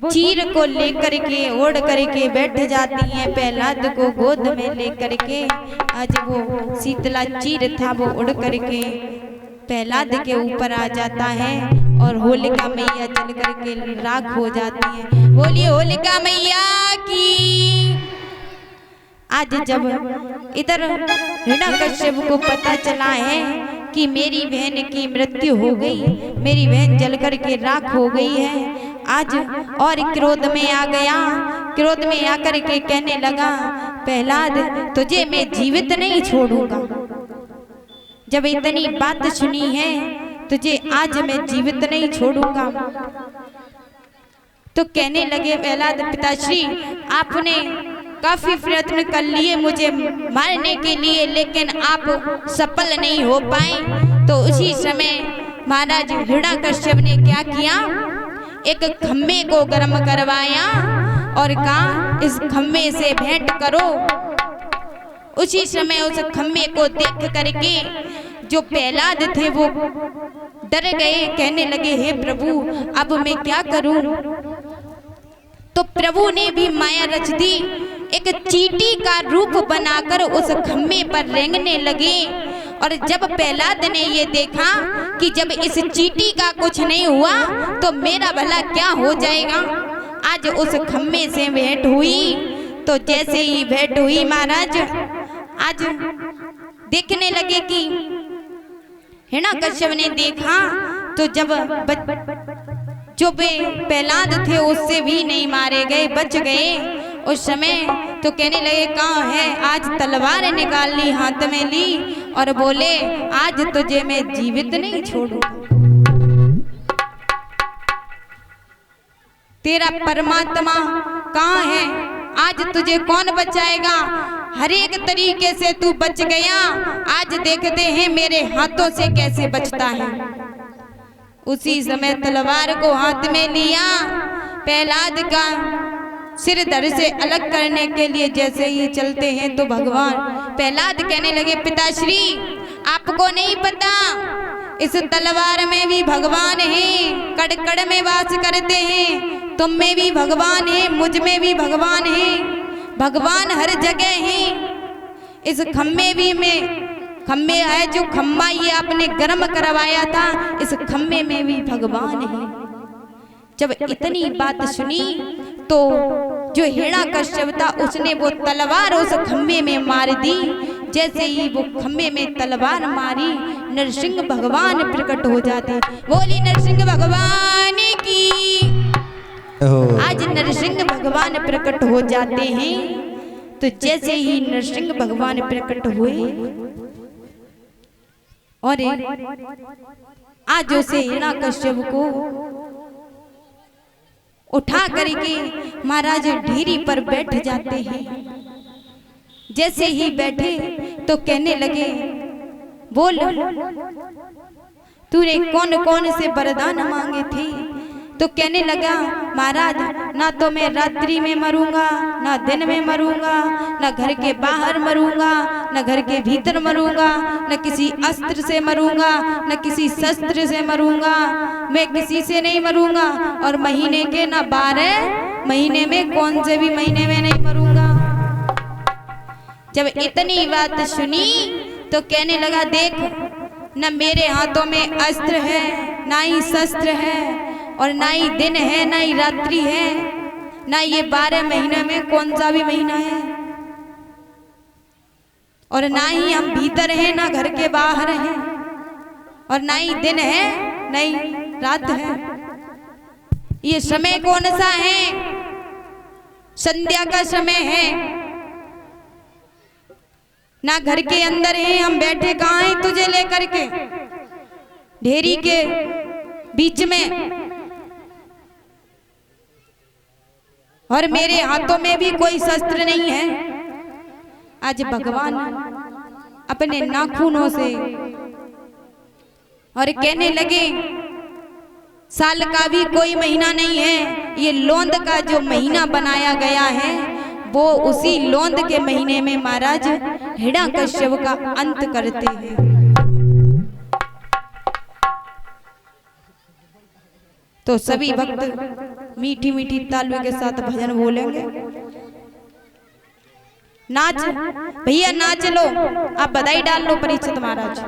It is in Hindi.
चीर को लेकर के ओढ़ करके बैठ जाती हैं, प्रहलाद को गोद में लेकर के। आज वो शीतला चीर था वो उड़ करके प्रहलाद के ऊपर आ जाता है और होलिका मैया जल करके राख हो जाती है। बोलिए होलिका मैया की। आज जब इधर हिरण्यकश्यप को पता चला है कि मेरी बहन की मृत्यु हो गई, मेरी बहन जल करके राख हो गई है, आज और क्रोध में आ गया। क्रोध में आकर के कहने लगा, प्रहलाद तुझे मैं जीवित नहीं छोड़ूंगा। जब इतनी बात सुनी है तुझे आज मैं जीवित नहीं छोड़ूंगा। तो कहने लगे प्रहलाद, पिताश्री आपने काफी प्रयत्न कर लिए मुझे मारने के लिए, लेकिन आप सफल नहीं हो पाए। तो उसी समय महाराज हिरण्यकश्यप ने क्या किया, एक खम्भे को गर्म करवाया और कहा इस खम्भे से भेंट करो। उसी समय उस खम्भे को देख करके जो प्रहलाद थे वो डर गए, कहने लगे हे प्रभु अब मैं क्या करूं। तो प्रभु ने भी माया रच दी, एक चींटी का रूप बनाकर उस खम्भे पर रेंगने लगे। और जब प्रहलाद ने ये देखा कि जब इस चींटी का कुछ नहीं हुआ तो मेरा भला क्या हो जाएगा। आज उस खम्भे से भेंट हुई। तो जैसे ही भेंट हुई महाराज आज देखने लगे कि हिरण्यकश्यप ने देखा तो जब जो प्रहलाद थे उससे भी नहीं मारे गए, बच गए। उस समय तो कहने लगे कहाँ है, आज तलवार निकाल ली, हाथ में ली और बोले आज तुझे मैं जीवित नहीं छोड़ूंगा। तेरा परमात्मा कहाँ है, आज तुझे कौन बचाएगा। हर एक तरीके से तू बच गया, आज देखते हैं मेरे हाथों से कैसे बचता है। उसी समय तलवार को हाथ में लिया, प्रहलाद का सिर धड़ से अलग करने के लिए जैसे ही चलते हैं तो भगवान प्रहलाद कहने लगे पिताश्री आपको नहीं पता इस तलवार में भी भगवान है, कड़ में वास करते हैं, तुम में भी भगवान है, मुझ में भी भगवान है, भगवान हर जगह है। इस खम्भे भी में खम्भे है, जो खम्भा ये आपने गर्म करवाया था, इस खम्भे में भी भगवान है। जब इतनी बात सुनी तो जो हिरण्यकश्यप था उसने वो तलवार उस खम्भे में मार दी। जैसे ही वो खम्भे में तलवार मारी नरसिंह भगवान प्रकट हो जाते। बोली नरसिंह भगवान की। आज नरसिंह भगवान प्रकट हो जाते हैं। तो जैसे ही नरसिंह भगवान प्रकट हुए और आज उसे हिरण्यकश्यप को उठा करके महाराज ढेरी पर बैठ जाते हैं। जैसे ही बैठे तो कहने लगे बोल तूने कौन कौन से वरदान मांगे थे। तो कहने लगा महाराज ना तो मैं रात्रि में मरूंगा, ना दिन में मरूंगा, ना घर के बाहर मरूंगा, ना घर के भीतर मरूंगा, ना किसी अस्त्र से मरूंगा, ना किसी शस्त्र से मरूंगा, मैं किसी से नहीं मरूंगा। और महीने के ना 12 महीने में कौन से भी महीने में नहीं मरूंगा। जब इतनी बात सुनी तो कहने लगा देख न मेरे हाथों में अस्त्र है, ना ही शस्त्र है, और ना ही दिन है, ना ही रात्रि है, ना ये 12 महीने में कौन सा भी महीना है, और ना ही हम भीतर हैं, ना घर के बाहर हैं, और ना ही दिन है, ना ही रात है। ये समय कौन सा है, संध्या का समय है, ना घर के अंदर है, हम बैठे कहाँ हैं तुझे लेकर के ढेरी के बीच में, और मेरे हाथों में भी कोई शस्त्र नहीं है। आज भगवान अपने नाखूनों से और कहने लगे साल का भी कोई महीना नहीं है, ये लोंद का जो महीना बनाया गया है वो उसी लोंद के महीने में महाराज हिरण्यकश्यप का अंत करते हैं। तो सभी भक्त मीठी मीठी तालुए के साथ भजन बोलेंगे। नाच भैया नाच लो, आप बधाई डाल लो परीक्षित महाराज।